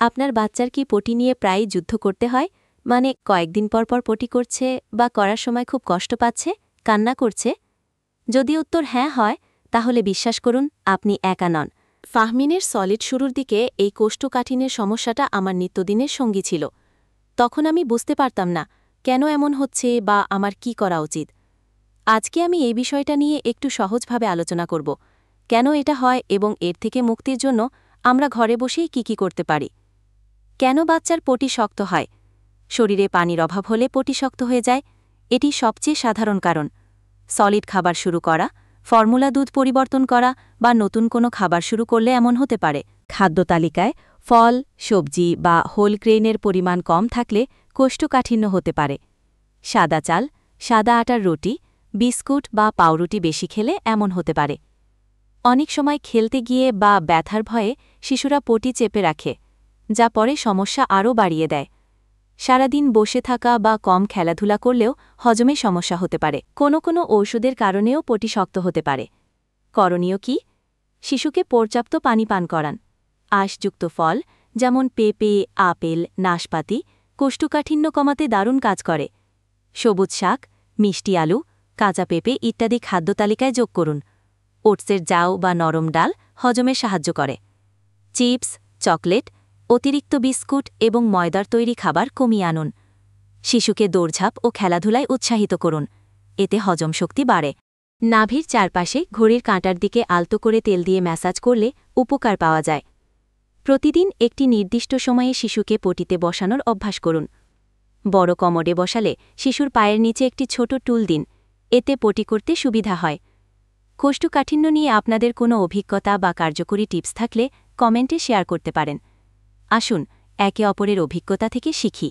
আপনার বাচ্চার কি পটি নিয়ে প্রায়ই যুদ্ধ করতে হয়? মানে কয়েকদিন পর পর পটি করছে বা করার সময় খুব কষ্ট পাচ্ছে, কান্না করছে? যদি উত্তর হ্যাঁ হয়, তাহলে বিশ্বাস করুন আপনি একা নন। ফাহমিনের সলিড শুরুর দিকে এই কোষ্ঠকাঠিন্যের সমস্যাটা আমার নিত্যদিনের সঙ্গী ছিল। তখন আমি বুঝতে পারতাম না কেন এমন হচ্ছে বা আমার কি করা উচিত। আজকে আমি এই বিষয়টা নিয়ে একটু সহজভাবে আলোচনা করব, কেন এটা হয় এবং এর থেকে মুক্তির জন্য আমরা ঘরে বসেই কি করতে পারি। কেন বাচ্চার পটি শক্ত হয়? শরীরে পানির অভাব হলে পটি শক্ত হয়ে যায়, এটি সবচেয়ে সাধারণ কারণ। সলিড খাবার শুরু করা, ফর্মুলা দুধ পরিবর্তন করা বা নতুন কোনো খাবার শুরু করলে এমন হতে পারে। খাদ্য তালিকায় ফল, সবজি বা হোল গ্রেইনের পরিমাণ কম থাকলে কোষ্ঠকাঠিন্য হতে পারে। সাদা চাল, সাদা আটার রুটি, বিস্কুট বা পাউরুটি বেশি খেলে এমন হতে পারে। অনেক সময় খেলতে গিয়ে বা ব্যথার ভয়ে শিশুরা পটি চেপে রাখে, যা পরে সমস্যা আরও বাড়িয়ে দেয়। সারাদিন বসে থাকা বা কম খেলাধুলা করলেও হজমে সমস্যা হতে পারে। কোনো ঔষধের কারণেও পটি শক্ত হতে পারে। করণীয় কি? শিশুকে পর্যাপ্ত পানি পান করান। আঁশযুক্ত ফল যেমন পেঁপে, আপেল, নাশপাতি কোষ্ঠকাঠিন্য কমাতে দারুণ কাজ করে। সবুজ শাক, মিষ্টি আলু, কাঁচা পেঁপে ইত্যাদি খাদ্য তালিকায় যোগ করুন। ওটসের জাউ বা নরম ডাল হজমে সাহায্য করে। চিপস, চকলেট, অতিরিক্ত বিস্কুট এবং ময়দার তৈরি খাবার কমিয়ে আনুন। শিশুকে দৌড়ঝাঁপ ও খেলাধুলায় উৎসাহিত করুন, এতে হজম শক্তি বাড়ে। নাভির চারপাশে ঘড়ির কাঁটার দিকে আলতো করে তেল দিয়ে ম্যাসাজ করলে উপকার পাওয়া যায়। প্রতিদিন একটি নির্দিষ্ট সময়ে শিশুকে পটিতে বসানোর অভ্যাস করুন। বড় কমোডে বসালে শিশুর পায়ের নিচে একটি ছোট টুল দিন, এতে পটি করতে সুবিধা হয়। কোষ্ঠকাঠিন্য নিয়ে আপনাদের কোনো অভিজ্ঞতা বা কার্যকরী টিপস থাকলে কমেন্টে শেয়ার করতে পারেন। আসুন একে অপরের অভিজ্ঞতা থেকে শিখি।